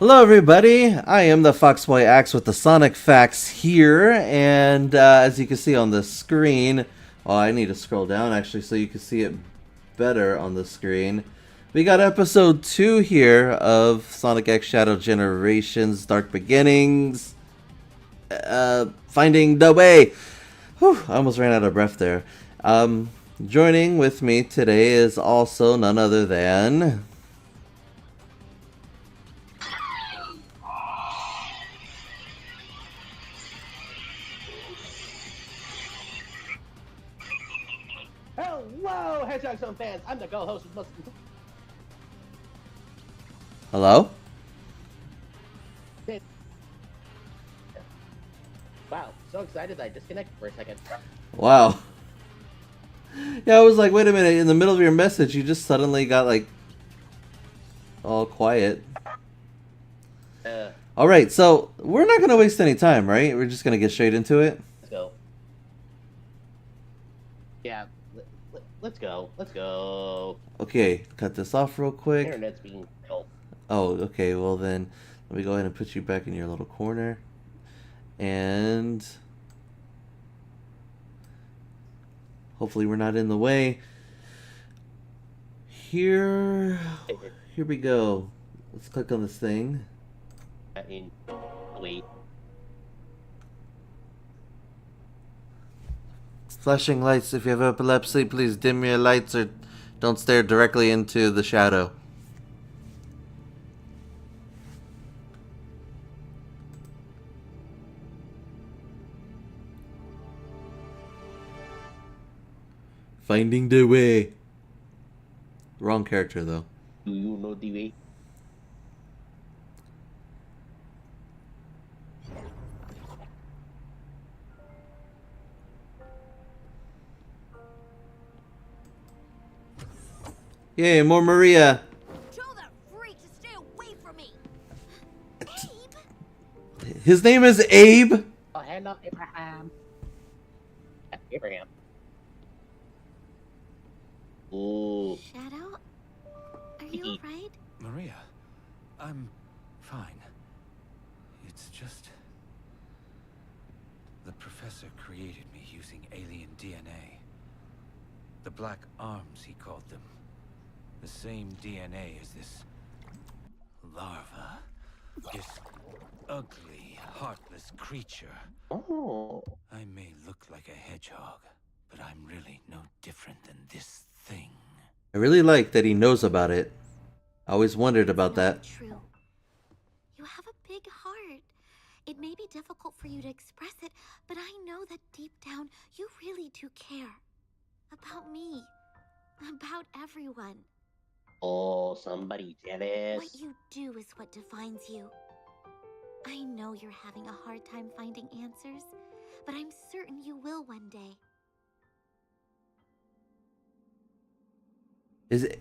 Hello everybody, I am the Foxboy Axe with the Sonic Facts here, and as you can see on the screen, oh, I need to scroll down actually so you can see it better on the screen. We got episode 2 here of Sonic X Shadow Generations Dark Beginnings, Finding the WAE. Whew, I almost ran out of breath there. Joining with me today is also none other than... Hello, Hedgehog Zone fans! I'm the co-host of most. Hello? Wow, so excited that I disconnected for a second. Wow. Yeah, I was like, wait a minute, in the middle of your message, you just suddenly got, like, all quiet. Alright, so, we're not gonna waste any time, right? We're just gonna get straight into it? Let's go. Yeah, let's go. Let's go. Okay, cut this off real quick. Internet's being built. Oh, okay, well then, let me go ahead and put you back in your little corner. And... hopefully we're not in the way. Here we go. Let's click on this thing. Wait. Flashing lights. If you have epilepsy, please dim your lights or don't stare directly into the shadow. Finding the WAE. Wrong character though. Do you know the way? Yay, more Maria. Tell that freak to stay away from me. Abe? His name is Abe. Oh, hello, Abraham. Abraham. Ooh. Shadow? Are you alright? Maria, I'm fine. It's just... the professor created me using alien DNA. The black arms, he called them. The same DNA as this larva. This ugly, heartless creature. Oh. I may look like a hedgehog, but I'm really no different than this thing. I really like that he knows about it. I always wondered about that. True. You have a big heart. It may be difficult for you to express it, but I know that deep down you really do care. About me. About everyone. Oh, somebody jealous. What you do is what defines you. I know you're having a hard time finding answers, but I'm certain you will one day. Is it?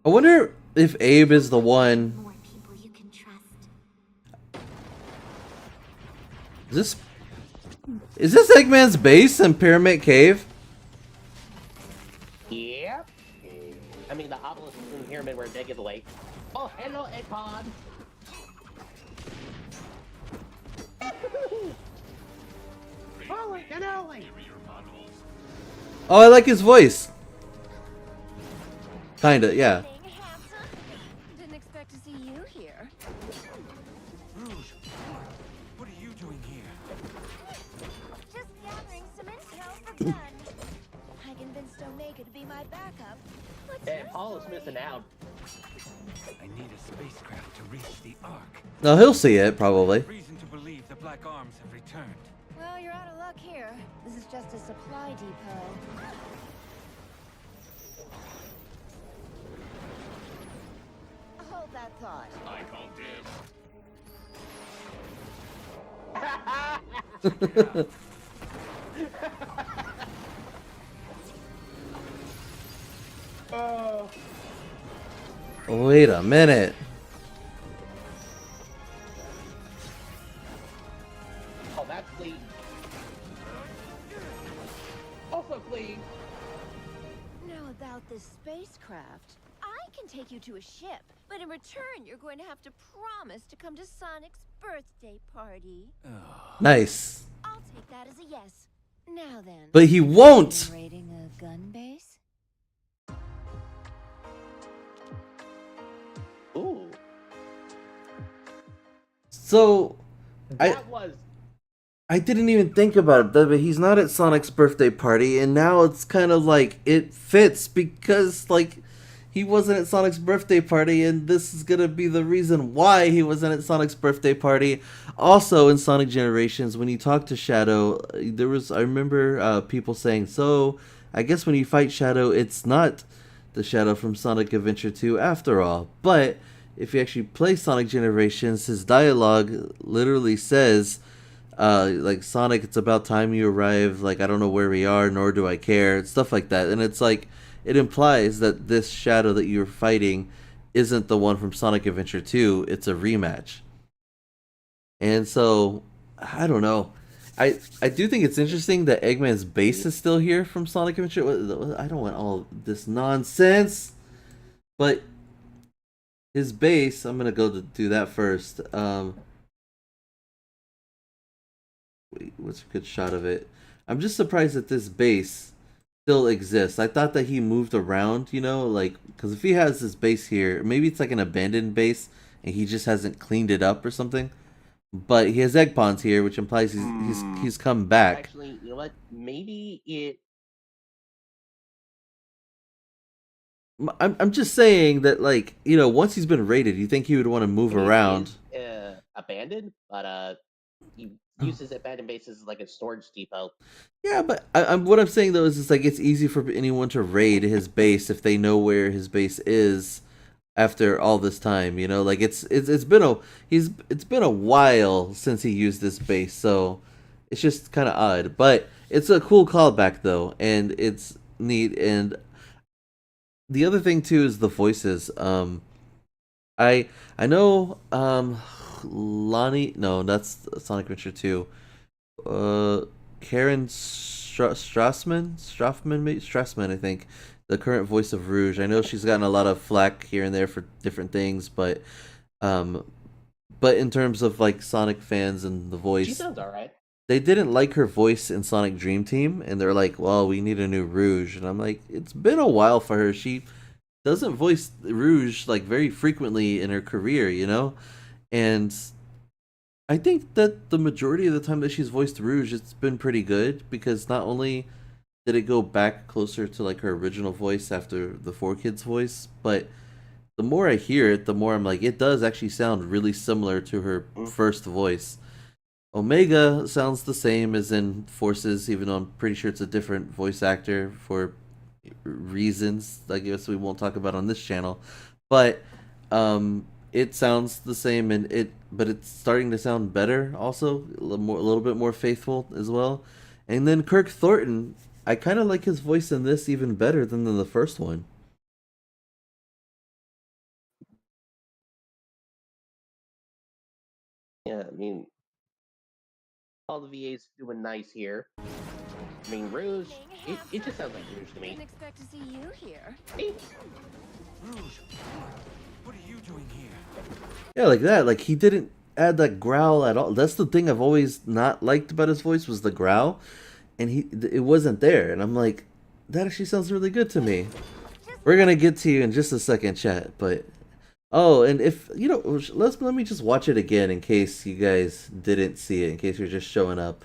I wonder if Abe is the one. More people you can trust. Is this Eggman's base in Pyramid Cave? Yeah. I mean, the obelisk in the pyramid where Dead gives away. Oh, hello, Eggpod. Holy cannoli! Oh, I like his voice. Kinda, yeah. Didn't expect to see you here. Rouge, what are you doing here? Just gathering some intel for Gun. I convinced Omega to be my backup. What's Hey, yours Apollo's story? missing out. I need a spacecraft to reach the Ark. No, he'll see it probably. Reason to believe the Black Arms have returned. Well, you're out of luck here. This is just a supply depot. Hold that thought. I call dibs. Oh. Wait a minute. Oh, that's clean. Also clean. Now about this spacecraft. I can take you to a ship. But in return, you're going to have to promise to come to Sonic's birthday party. Nice. I'll take that as a yes. Now then. But he won't! Raiding a gun base? Ooh. So, That was. I didn't even think about it, but he's not at Sonic's birthday party, and now it's kind of like, it fits because, like, he wasn't at Sonic's birthday party, and this is gonna be the reason why he wasn't at Sonic's birthday party. Also, in Sonic Generations, when you talk to Shadow, I remember people saying, so, I guess when you fight Shadow, it's not the Shadow from Sonic Adventure 2 after all. But, if you actually play Sonic Generations, his dialogue literally says, like, Sonic, it's about time you arrive, like, I don't know where we are, nor do I care, stuff like that. And it's like, it implies that this Shadow that you're fighting isn't the one from Sonic Adventure 2, it's a rematch. And so, I don't know. I do think it's interesting that Eggman's base is still here from Sonic Adventure. I don't want all this nonsense. But his base, I'm going to go to do that first. Wait, what's a good shot of it? I'm just surprised that this base still exists. I thought that he moved around, you know, like, because if he has this base here, maybe it's like an abandoned base and he just hasn't cleaned it up or something. But he has egg ponds here, which implies he's come back. Actually, you know what? Maybe it. I'm just saying that, like, you know, once he's been raided, you think he would want to move maybe it around. is, abandoned, but he uses abandoned bases like a storage depot. Yeah, but what I'm saying though is it's like it's easy for anyone to raid his base if they know where his base is after all this time, you know? Like it's been a while since he used this base, so it's just kind of odd. But it's a cool callback though, and it's neat. And the other thing too is the voices. I know Lonnie, no, that's Sonic Adventure 2. Karen Strassman, I think, the current voice of Rouge. I know she's gotten a lot of flack here and there for different things, but in terms of like Sonic fans and the voice, She sounds alright. they didn't like her voice in Sonic Dream Team, and they're like, well, we need a new Rouge. And I'm like, it's been a while for her. She doesn't voice Rouge like very frequently in her career, you know? And I think that the majority of the time that she's voiced Rouge, it's been pretty good, because not only did it go back closer to like her original voice after the 4Kids voice, but the more I hear it, the more I'm like, it does actually sound really similar to her first voice. Omega sounds the same as in Forces, even though I'm pretty sure it's a different voice actor for reasons I guess we won't talk about on this channel. But it sounds the same, but it's starting to sound better also, a little bit more faithful as well. And then Kirk Thornton, I kind of like his voice in this even better than the first one. Yeah, I mean, all the VAs doing nice here. I mean, Rouge, it just sounds like Rouge to me. Didn't expect to see you here. Hey, Rouge, what are you doing here? Yeah, like that. Like he didn't add that growl at all. That's the thing I've always not liked about his voice, was the growl, and it wasn't there. And I'm like, that actually sounds really good to me. We're gonna get to you in just a second, chat. But oh, and if you know, let me just watch it again in case you guys didn't see it, in case you're just showing up.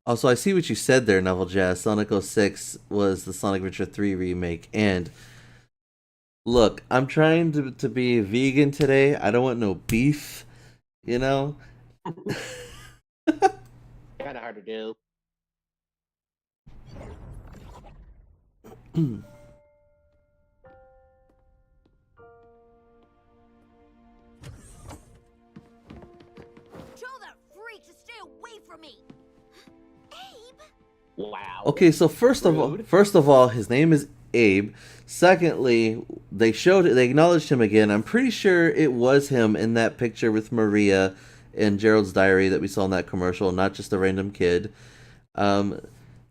Also, I see what you said there, Novel Jazz. Sonic 06 was the Sonic Adventure 3 remake, and look, I'm trying to be vegan today. I don't want no beef, you know? kind of hard to do. Tell that freak to stay away from me! Abe! Wow. Okay, so first of all, his name is Abe. Secondly, they acknowledged him again. I'm pretty sure it was him in that picture with Maria in Gerald's diary that we saw in that commercial, not just a random kid. Um,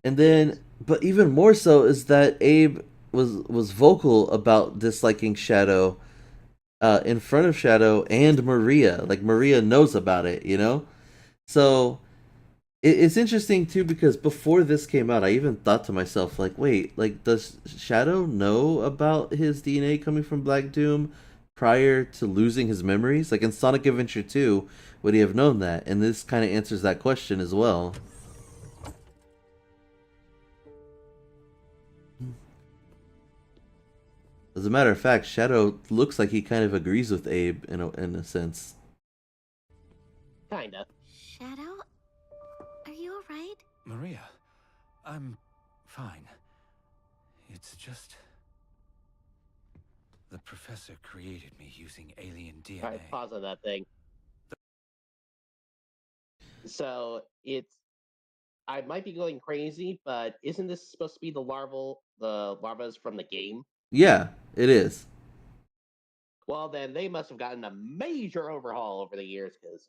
and then, but even more so is that Abe was vocal about disliking Shadow in front of Shadow and Maria. Like Maria knows about it, you know. So it's interesting too because before this came out, I even thought to myself, like, wait, like, does Shadow know about his DNA coming from Black Doom prior to losing his memories? Like in Sonic Adventure 2, would he have known that? And this kind of answers that question as well. As a matter of fact, Shadow looks like he kind of agrees with Abe in a sense. Kinda. Shadow? Are you alright? Maria, I'm fine. It's just... the professor created me using alien DNA. Alright, pause on that thing. So, I might be going crazy, but isn't this supposed to be the larvas from the game? Yeah, it is. Well, then they must have gotten a major overhaul over the years, because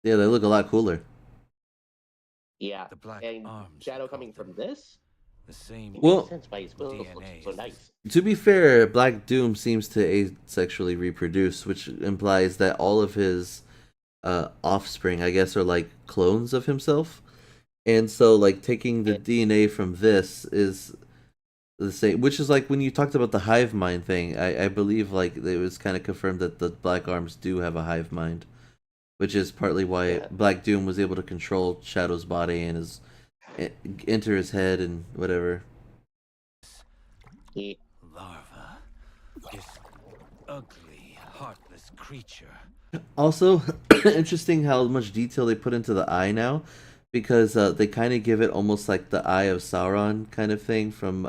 Yeah, they look a lot cooler. yeah, The black and arms, Shadow they coming called from them. this, The same it Well- makes sense why his wheels look DNA so is nice. To be fair, Black Doom seems to asexually reproduce, which implies that all of his offspring, I guess, are like clones of himself. And so, like, taking the DNA from this is the same, which is like when you talked about the hive mind thing. I believe like it was kind of confirmed that the Black Arms do have a hive mind, which is partly why Yeah. Black Doom was able to control Shadow's body and enter his head and whatever. Yeah. larva. This ugly, heartless creature. Also, interesting how much detail they put into the eye now, because they kind of give it almost like the Eye of Sauron kind of thing from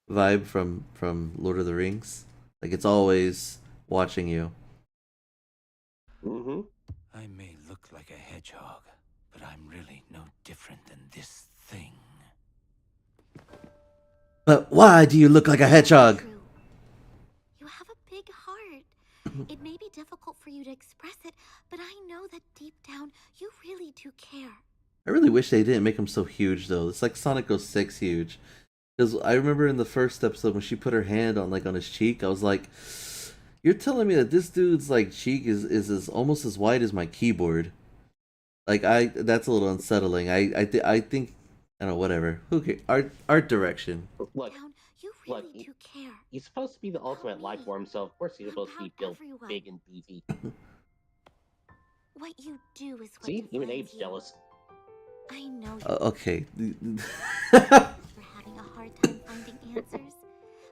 vibe from Lord of the Rings. Like it's always watching you. Mm-hmm. I may look like a hedgehog, but I'm really no different than this thing. But why do you look like a hedgehog? True. You have a big heart. It may be difficult for you to express it, but I know that deep down you really do care. I really wish they didn't make him so huge though. It's like Sonic 06 huge. Because I remember in the first episode when she put her hand on his cheek, I was like, "You're telling me that this dude's like cheek is as almost as wide as my keyboard." Like that's a little unsettling. I think I don't know, whatever. Who cares? Art direction. Look, Down, you look, really do care. he's supposed to be the ultimate life form, so of course he's supposed to be About built everyone. big and beefy. What you do is what See, even defines Abe's you. jealous. I know Okay. you're having a hard time finding answers,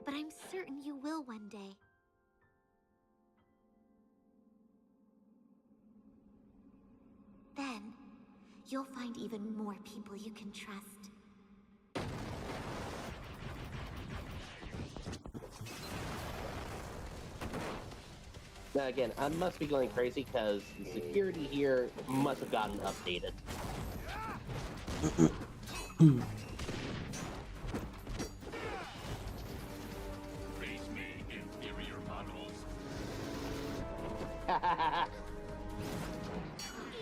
but I'm certain you will one day. Then, you'll find even more people you can trust. Now again, I must be going crazy because the security here must have gotten updated.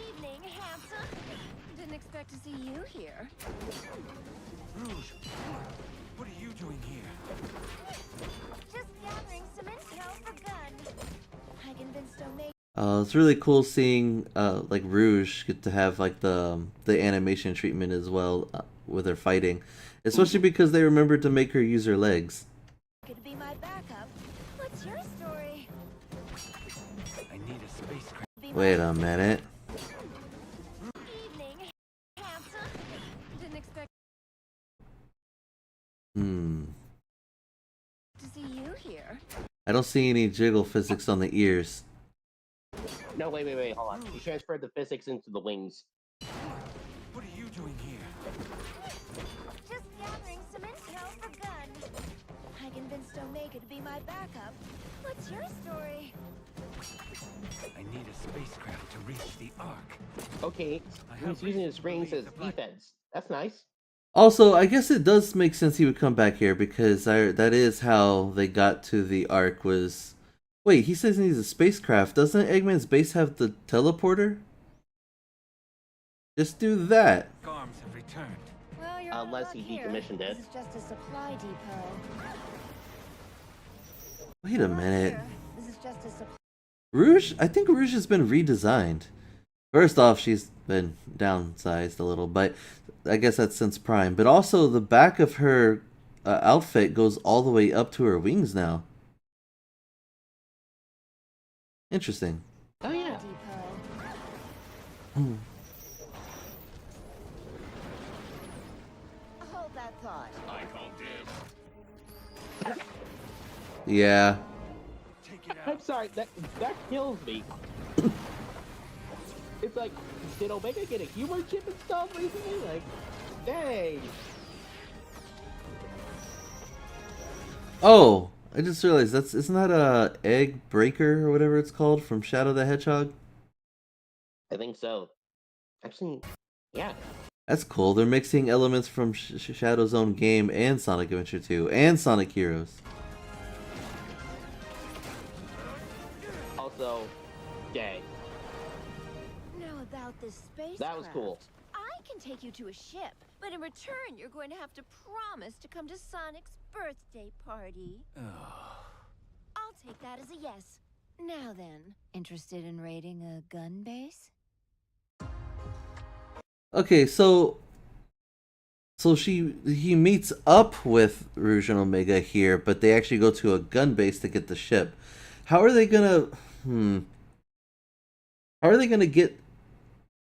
Evening, handsome. Didn't expect to see you here. Rouge, what are you doing here? Just gathering some intel for gun. I convinced Omega. It's really cool seeing like Rouge get to have like the animation treatment as well with her fighting, especially because they remembered to make her use her legs. Could be my backup. What's your story? I need a spacecraft. Be Wait my a minute. evening, handsome. Didn't expect Hmm. to see you here. I don't see any jiggle physics on the ears. No, wait, hold on. He transferred the physics into the wings. What are you doing here? Just gathering some intel for gun. I convinced Omega to be my backup. What's your story? I need a spacecraft to reach the Ark. Okay, I he's have using reason his to rings believe as the Black- defense. That's nice. Also, I guess it does make sense he would come back here because that is how they got to the Ark was... Wait, he says he needs a spacecraft. Doesn't Eggman's base have the teleporter? Just do that. Arms have returned. Well, you're out of Unless luck he here. decommissioned it. This is just a supply depot. Wait a Not minute. here. This is just a supply. Rouge? I think Rouge has been redesigned. First off, she's been downsized a little, but I guess that's since Prime. But also, the back of her outfit goes all the way up to her wings now. Interesting. Oh yeah. Depot. Hold that thought. Yeah. Take it I'm out. sorry, that kills me. It's like, did Omega get a humor chip installed recently? Like, dang. Oh, I just realized isn't that a egg breaker or whatever it's called from Shadow the Hedgehog? I think so. Actually, yeah. That's cool. They're mixing elements from Shadow's own game and Sonic Adventure 2 and Sonic Heroes. Also, dang. Now about this spacecraft. That was cool. I can take you to a ship, but in return, you're going to have to promise to come to Sonic's birthday party. I'll take that as a yes. Now then, interested in raiding a gun base? Okay, so he meets up with Rouge and Omega here, but they actually go to a gun base to get the ship. How are they gonna? How are they gonna get?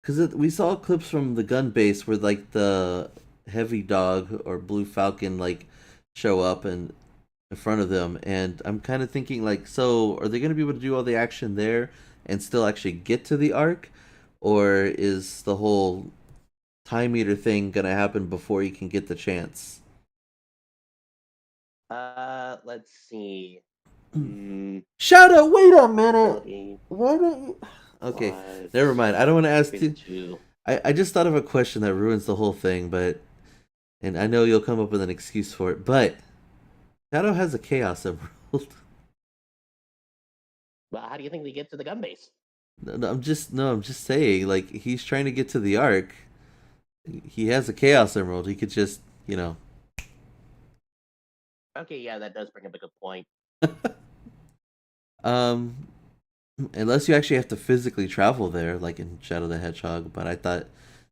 Because we saw clips from the gun base where like the Heavy Dog or Blue Falcon like show up and in front of them, and I'm kind of thinking like, so are they gonna be able to do all the action there and still actually get to the Ark, or is the whole time meter thing gonna happen before you can get the chance? Let's see. Shadow, wait a minute. 40, Why don't you? Okay, 5, never mind. I don't want to ask you. 52. I just thought of a question that ruins the whole thing, but and I know you'll come up with an excuse for it. But Shadow has a Chaos Emerald. But how do you think they get to the gun base? I'm just saying. Like he's trying to get to the Ark. He has a Chaos Emerald. He could just Okay, yeah, that does bring up a good point. Unless you actually have to physically travel there, like in Shadow the Hedgehog. But I thought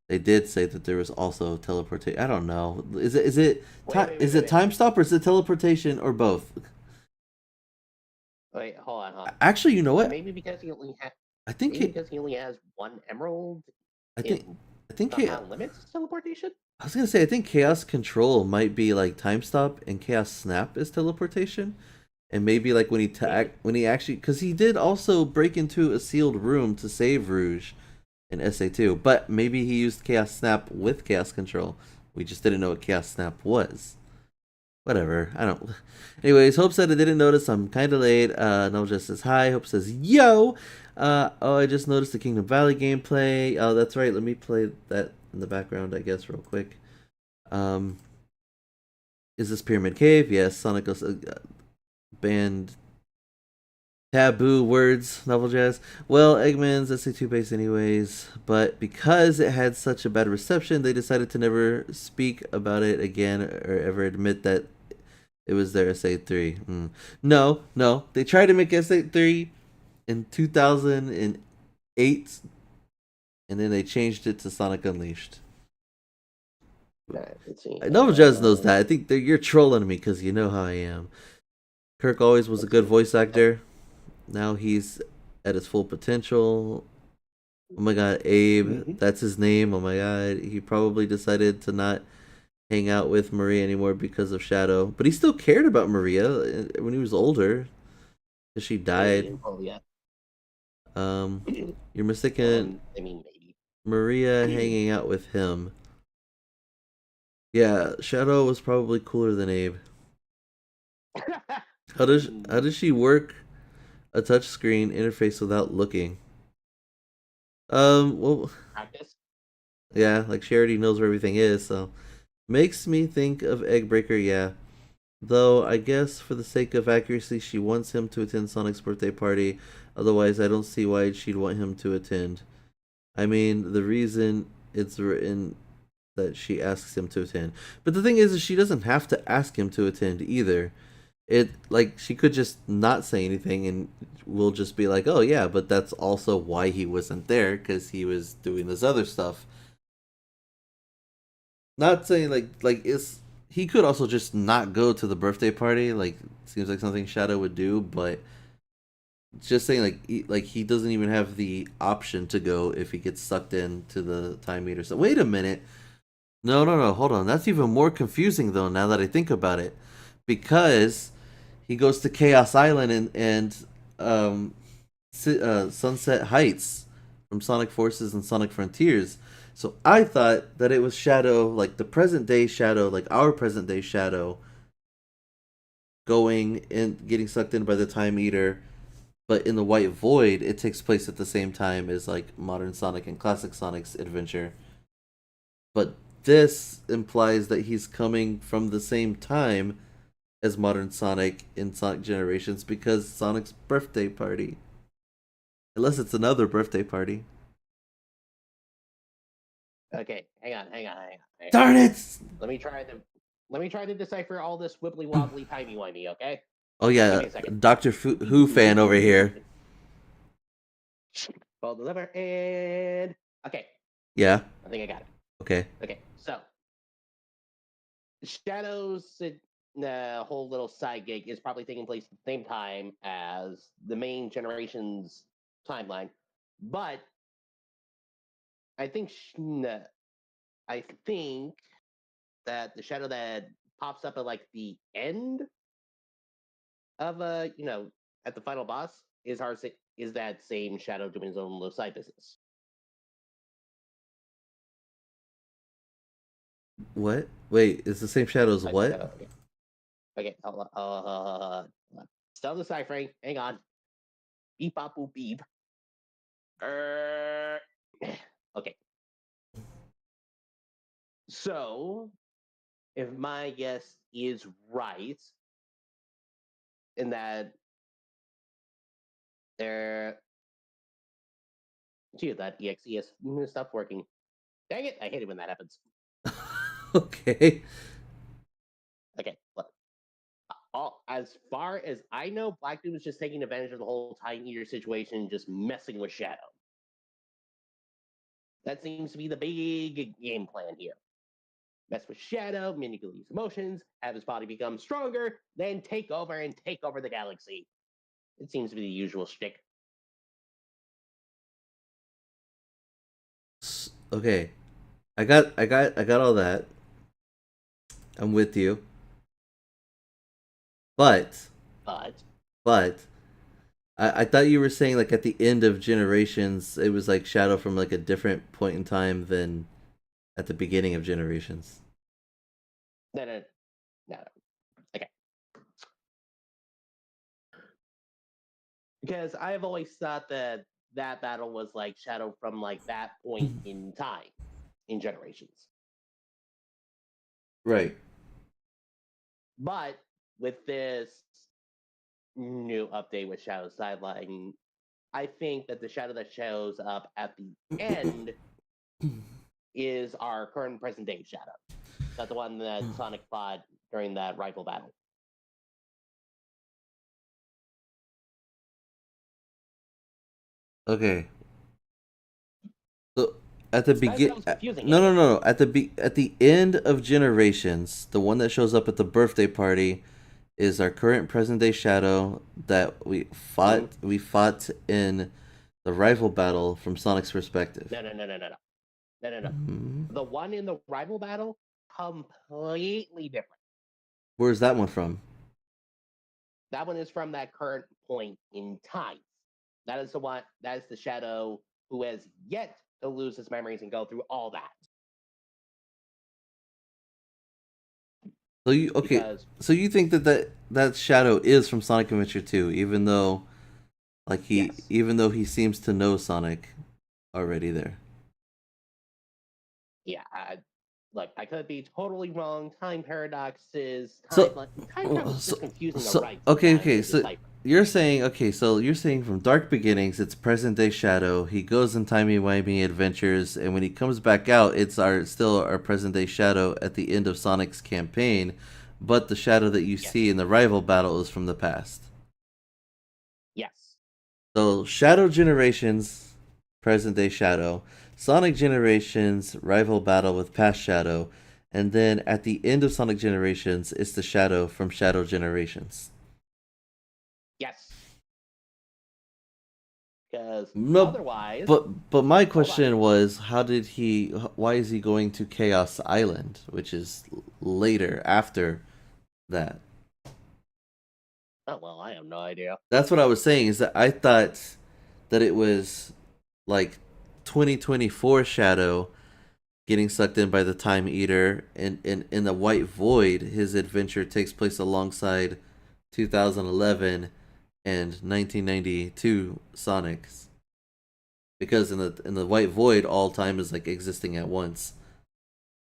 they did say that there was also teleportation. I don't know. Is it Wait. time stop or is it teleportation or both? Wait, hold on. Actually, you know what? Maybe because he only I think because he only has one emerald. I think Somehow limits teleportation. I was gonna say I think Chaos Control might be like time stop and Chaos Snap is teleportation. And maybe like when he actually, because he did also break into a sealed room to save Rouge in SA2, but maybe he used Chaos Snap with Chaos Control. We just didn't know what Chaos Snap was. Whatever, I don't. Anyways, Hope said I didn't notice. I'm kind of late. No just says hi. Hope says yo. Oh, I just noticed the Kingdom Valley gameplay. Oh, that's right. Let me play that in the background, I guess, real quick. Is this Pyramid Cave? Yes. Sonic goes. Banned taboo words, novel jazz. Well, Eggman's SA2 base anyways, but because it had such a bad reception, they decided to never speak about it again or ever admit that it was their SA3. No, they tried to make SA3 in 2008, and then they changed it to Sonic Unleashed. Let's see. Novel jazz knows that. I think you're trolling me because you know how I am. Kirk always was a good voice actor. Now he's at his full potential. Oh my god, Abe, that's his name. Oh my god, he probably decided to not hang out with Maria anymore because of Shadow. But he still cared about Maria when he was older. Because she died. Oh yeah. You're mistaken. I mean, maybe. Maria hanging out with him. Yeah, Shadow was probably cooler than Abe. How does she work a touchscreen interface without looking? Well, Practice. yeah, like she already knows where everything is, so Makes me think of Eggbreaker, yeah. Though I guess for the sake of accuracy, she wants him to attend Sonic's birthday party. Otherwise, I don't see why she'd want him to attend. I mean, the reason it's written that she asks him to attend. But the thing is she doesn't have to ask him to attend either. It like she could just not say anything and we'll just be like, "Oh yeah, but that's also why he wasn't there cuz he was doing this other stuff." Not saying like it's he could also just not go to the birthday party, like seems like something Shadow would do, but just saying like he doesn't even have the option to go if he gets sucked into the time meter. So wait a minute. No, hold on. That's even more confusing though now that I think about it. Because he goes to Chaos Island and Sunset Heights from Sonic Forces and Sonic Frontiers. So I thought that it was Shadow, like the present day Shadow, like our present day Shadow, going and getting sucked in by the Time Eater. But in the White Void, it takes place at the same time as like modern Sonic and classic Sonic's adventure. But this implies that he's coming from the same time as modern Sonic in Sonic Generations because Sonic's birthday party. Unless it's another birthday party. Okay, hang on. Darn it! Let me try to decipher all this wibbly wobbly timey wimey. Okay. Oh Give yeah, me a second. Doctor Who fan over here. Ball deliver and okay. Yeah. I think I got it. Okay. Okay, so Shadows, the whole little side gig is probably taking place at the same time as the main generation's timeline, but I think I think that the shadow that pops up at like the end of at the final boss is that same shadow doing his own little side business. What? Wait, it's the same shadow as what? Okay. Still deciphering. Hang on. Beep bop boop beep. Okay. So, if my guess is right, in that there, gee, that exe has stopped working. Dang it! I hate it when that happens. Okay. Okay, look. As far as I know, Black Dude was just taking advantage of the whole Time Eater situation, just messing with Shadow. That seems to be the big game plan here. Mess with Shadow, manipulate his emotions, have his body become stronger, then take over the galaxy. It seems to be the usual shtick. Okay. I got all that. I'm with you. But I thought you were saying like at the end of Generations it was like Shadow from like a different point in time than at the beginning of Generations. No. Okay. Because I have always thought that battle was like Shadow from like that point in time in Generations. Right. But with this new update with Shadow Sideline, I think that the Shadow that shows up at the end is our current present day Shadow. Not the one that Sonic fought during that rival battle. Okay. So at the beginning, no. no. At the end of Generations, the one that shows up at the birthday party is our current present day Shadow that we fought. Mm-hmm. We fought in the rival battle from Sonic's perspective. No. Mm-hmm. The one in the rival battle, completely different. Where's that one from? That one is from that current point in time. That is the one. That is the Shadow who has yet to lose his memories and go through all that. So you think that Shadow is from Sonic Adventure 2, even though he seems to know Sonic already there. Yeah, Look, I could be totally wrong. Time paradoxes, So, time travel is just confusing the right okay, sometimes okay. to So decipher. you're saying from Dark Beginnings, it's present day Shadow. He goes in timey-wimey adventures, and when he comes back out, it's still our present day Shadow at the end of Sonic's campaign, but the Shadow that you Yes. see in the rival battle is from the past. Yes. So Shadow Generations, present day Shadow, Sonic Generations, rival battle with past Shadow, and then at the end of Sonic Generations, it's the Shadow from Shadow Generations. Yes. Because No, otherwise, but my question was, why is he going to Chaos Island, which is later after that? oh well, I have no idea. That's what I was saying, is that I thought that it was like 2024 Shadow getting sucked in by the Time Eater, and in the White Void, his adventure takes place alongside 2011 and 1992 Sonic's. Because in the White Void, all time is like existing at once.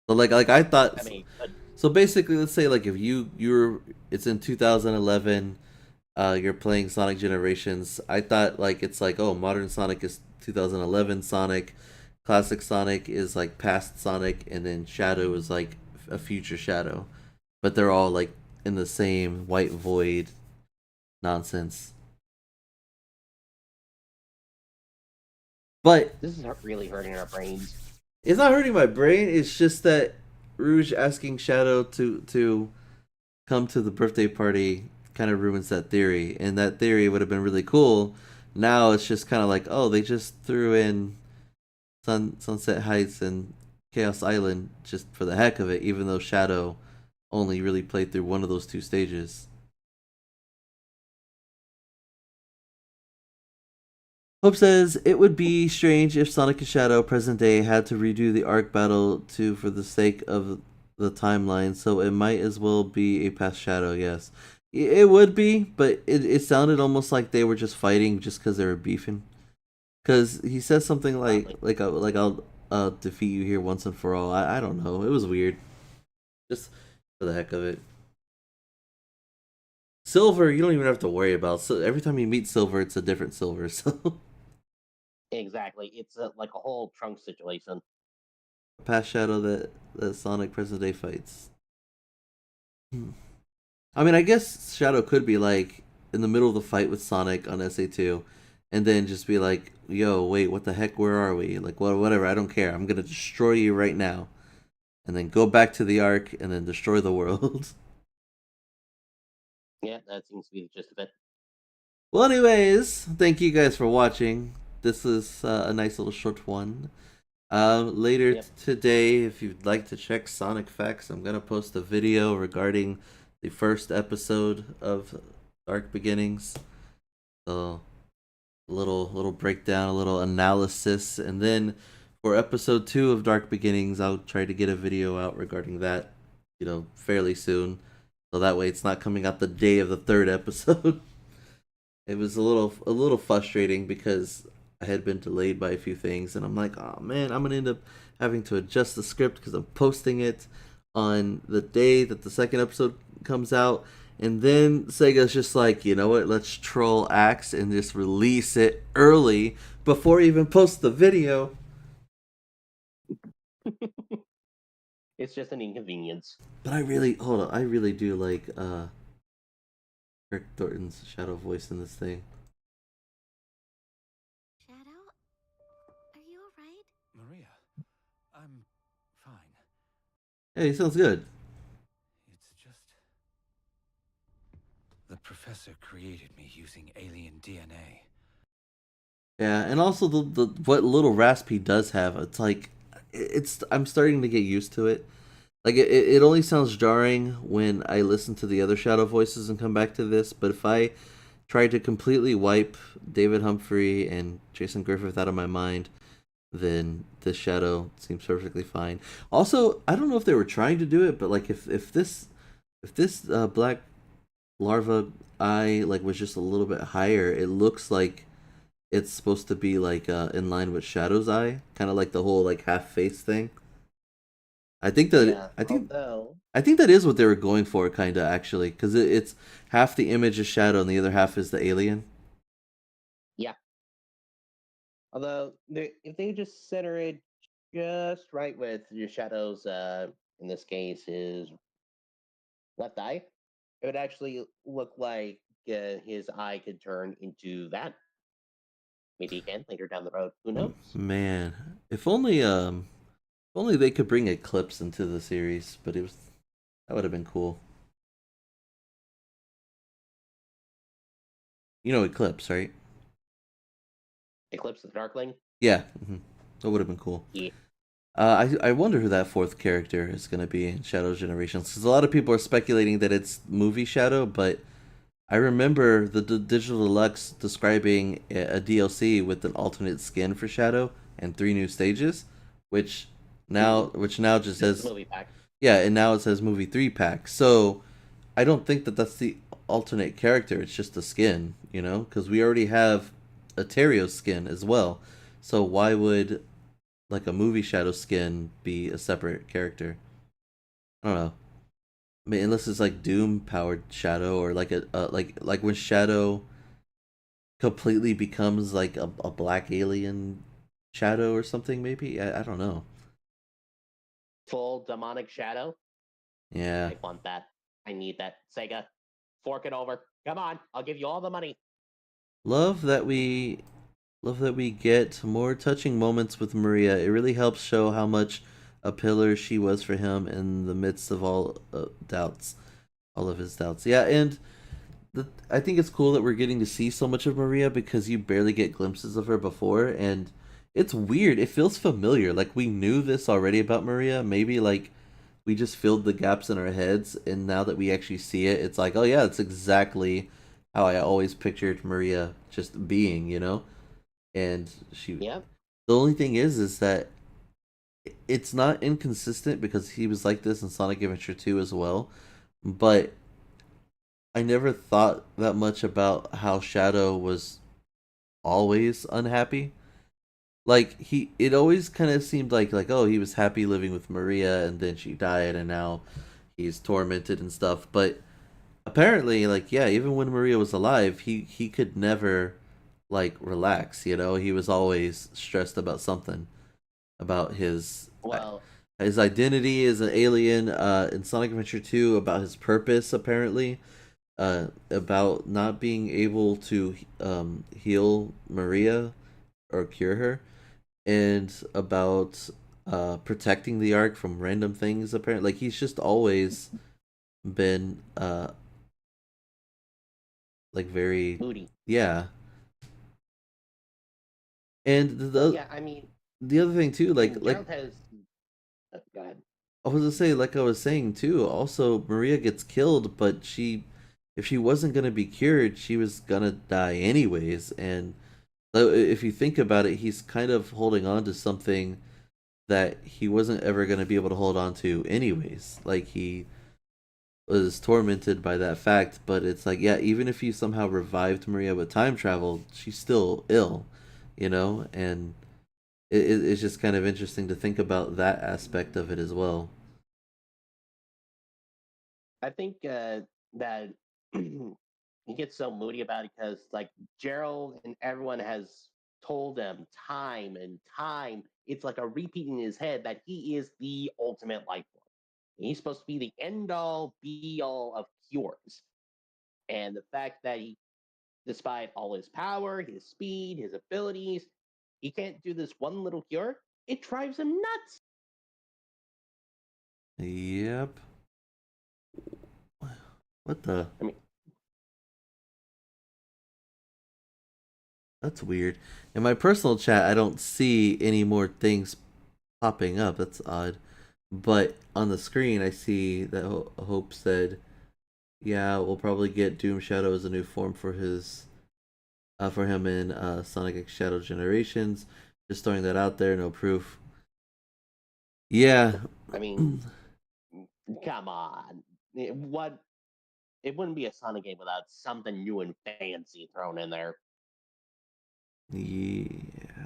So like I thought. I mean, but So basically, let's say like if it's in 2011, you're playing Sonic Generations. I thought like it's like, oh, modern Sonic is 2011 Sonic, classic Sonic is like past Sonic, and then Shadow is like a future Shadow, but they're all like in the same White Void nonsense. But this is really hurting our brains. it's not hurting my brain. It's just that Rouge asking Shadow to come to the birthday party kind of ruins that theory, and that theory would have been really cool. Now it's just kind of like, oh, they just threw in Sunset Heights and Chaos Island just for the heck of it, even though Shadow only really played through one of those two stages. Hope says it would be strange if Sonic and Shadow present day had to redo the arc battle too for the sake of the timeline, so it might as well be a past Shadow. Yes, it would be, but it sounded almost like they were just fighting just because they were beefing. Because he says something like I'll defeat you here once and for all. I don't know. It was weird, just for the heck of it. Silver, you don't even have to worry about. So every time you meet Silver, it's a different Silver. So Exactly, it's like a whole trunk situation. past Shadow that Sonic present day fights. I mean, I guess Shadow could be like in the middle of the fight with Sonic on SA2, and then just be like, "Yo, wait, what the heck? Where are we? Like, whatever. I don't care. I'm gonna destroy you right now," and then go back to the Ark and then destroy the world. Yeah, that seems to be the gist of it. Well, anyways, thank you guys for watching. This is a nice little short one. Later today, if you'd like to check Sonic Facts, I'm gonna post a video regarding the first episode of Dark Beginnings. So, a little breakdown, a little analysis, and then for episode 2 of Dark Beginnings, I'll try to get a video out regarding that, fairly soon. So that way, it's not coming out the day of the 3rd episode. It was a little frustrating because I had been delayed by a few things, and I'm like, oh man, I'm gonna end up having to adjust the script because I'm posting it on the day that the 2nd episode comes out, and then Sega's just like, you know what, let's troll Axe and just release it early before I even post the video. It's just an inconvenience. But I really do like Kirk Thornton's Shadow voice in this thing. Shadow? Are you alright? Maria, I'm fine. Hey, sounds good. It's just... the professor created me using alien DNA. Yeah, and also the what little rasp he does have, it's like I'm starting to get used to it. Like it only sounds jarring when I listen to the other Shadow voices and come back to this, but if I try to completely wipe David Humphrey and Jason Griffith out of my mind, then this Shadow seems perfectly fine. Also, I don't know if they were trying to do it, but like if this black larva eye like was just a little bit higher, it looks like it's supposed to be like in line with Shadow's eye, kind of like the whole like half face thing. I think that Yeah, I think although I think that is what they were going for, kind of actually, because it's half the image is Shadow and the other half is the alien. yeah, although if they just center it just right with your shadows, in this case is left eye, it would actually look like his eye could turn into that. Maybe he can later down the road. Who knows? Man, if only they could bring Eclipse into the series, but it was that would have been cool. You know Eclipse, right? Eclipse of the Darkling. Yeah, that would have been cool. Yeah. I wonder who that fourth character is going to be in Shadow Generations, because a lot of people are speculating that it's movie Shadow, but I remember the Digital Deluxe describing a DLC with an alternate skin for Shadow and 3 new stages, which now just This says, movie pack. yeah, and now it says movie 3 pack. So I don't think that that's the alternate character. It's just a skin, because we already have a Terrio skin as well. So why would like a movie Shadow skin be a separate character? I don't know. I mean, unless it's like Doom powered Shadow, or like like when Shadow completely becomes like a black alien Shadow or something. Maybe I don't know. Full demonic shadow. Yeah, I want that. I need that. Sega, fork it over. Come on, I'll give you all the money. love that we love that we get more touching moments with Maria. It really helps show how much a pillar she was for him in the midst of all of his doubts. Yeah, and I think it's cool that we're getting to see so much of Maria, because you barely get glimpses of her before, and it's weird. It feels familiar. Like we knew this already about Maria. Maybe like we just filled the gaps in our heads, and now that we actually see it, it's like, oh yeah, it's exactly how I always pictured Maria just being. And she. Yeah. The only thing is that it's not inconsistent, because he was like this in Sonic Adventure 2 as well, but I never thought that much about how Shadow was always unhappy. Like it always kind of seemed like oh, he was happy living with Maria, and then she died, and now he's tormented and stuff. But apparently, like, yeah, even when Maria was alive, he could never like relax. He was always stressed about something, about Well, his identity as an alien. In Sonic Adventure 2, about his purpose, apparently, about not being able to heal Maria or cure her, and about protecting the Ark from random things. Apparently, like he's just always been like very, moody. yeah. And Yeah, I mean, the other thing too, Gerald has. Go ahead. I was gonna say, like I was saying too, also Maria gets killed, but if she wasn't gonna be cured, she was gonna die anyways. And if you think about it, he's kind of holding on to something that he wasn't ever gonna be able to hold on to anyways. Like he was tormented by that fact, but it's like, yeah, even if you somehow revived Maria with time travel, she's still ill. And it's just kind of interesting to think about that aspect of it as well. I think that he gets so moody about it because, like, Gerald and everyone has told him time and time. It's like a repeat in his head that he is the ultimate life form. He's supposed to be the end all, be all of cures. And the fact that he, despite all his power, his speed, his abilities, he can't do this one little cure, it drives him nuts. Yep. What the? I mean, That's weird. In my personal chat, I don't see any more things popping up. That's odd. But on the screen, I see that Hope said, "Yeah, we'll probably get Doom Shadow as a new form for him in Sonic X Shadow Generations." Just throwing that out there, no proof. Yeah. I mean, come on. What? It wouldn't be a Sonic game without something new and fancy thrown in there. Yeah.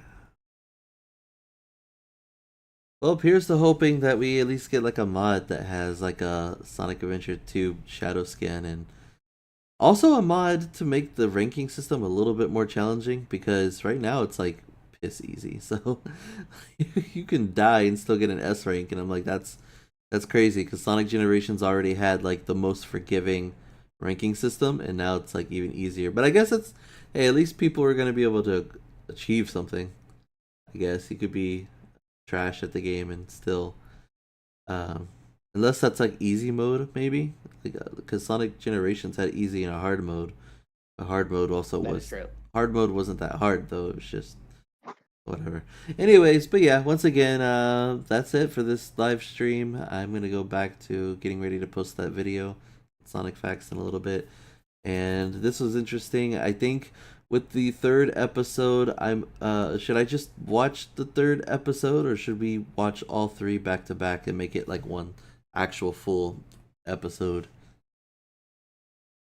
Well, here's to hoping that we at least get like a mod that has like a Sonic Adventure 2 shadow scan, and also a mod to make the ranking system a little bit more challenging, because right now it's like piss easy. So you can die and still get an S rank, and I'm like, that's crazy, because Sonic Generations already had like the most forgiving ranking system, and now it's like even easier. But I guess it's, hey, at least people are gonna be able to achieve something. I guess you could be trash at the game and still, um, unless that's like easy mode, maybe, like, because Sonic Generations had easy and a hard mode. A hard mode also That is was true. hard mode wasn't that hard though. It was just whatever. Anyways, but yeah, once again, that's it for this live stream. I'm gonna go back to getting ready to post that video, Sonic Facts, in a little bit. And this was interesting. I think with the third episode, I'm should I just watch the third episode, or should we watch all three back to back and make it like one actual full episode?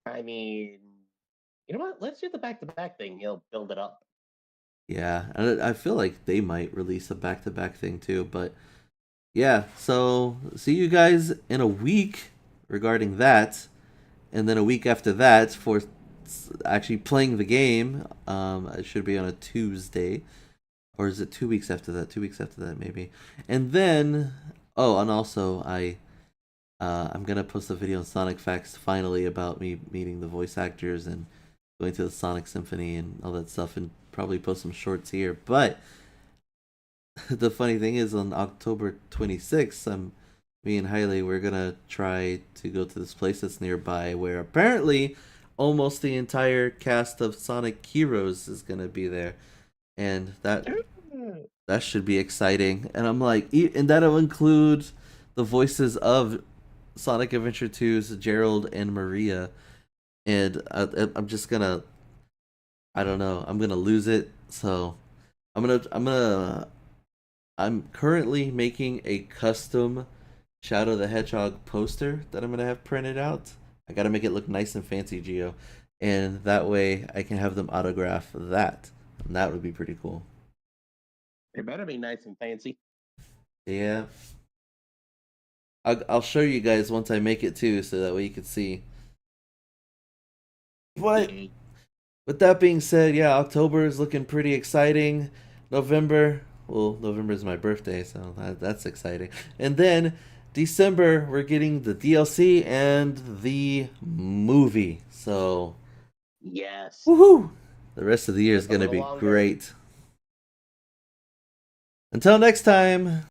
I mean, you know what? Let's do the back-to-back thing. You'll build it up. Yeah, and I feel like they might release a back to back thing too, but yeah, so see you guys in a week regarding that, and then a week after that for actually playing the game. It should be on a Tuesday, or is it 2 weeks after that? 2 weeks after that, maybe. And then, oh, and also I'm gonna post a video on Sonic Facts finally about me meeting the voice actors and going to the Sonic Symphony and all that stuff, and probably post some shorts here. But the funny thing is, on October 26th, me and Hailey, we're gonna try to go to this place that's nearby, where apparently almost the entire cast of Sonic Heroes is gonna be there, and that should be exciting. And I'm like, and that'll include the voices of Sonic Adventure 2's Gerald and Maria, and I'm just gonna, I don't know, I'm gonna lose it. So I'm currently making a custom Shadow the Hedgehog poster that I'm gonna have printed out. I gotta make it look nice and fancy, Geo, and that way I can have them autograph that, and that would be pretty cool. It better be nice and fancy. Yeah, I'll show you guys once I make it too, so that way you can see. But with that being said, yeah, October is looking pretty exciting. November, well, November is my birthday, so that's exciting. And then December, we're getting the DLC and the movie. So, Yes. woohoo! The rest of the year is Just a going to little be longer. great. Until next time.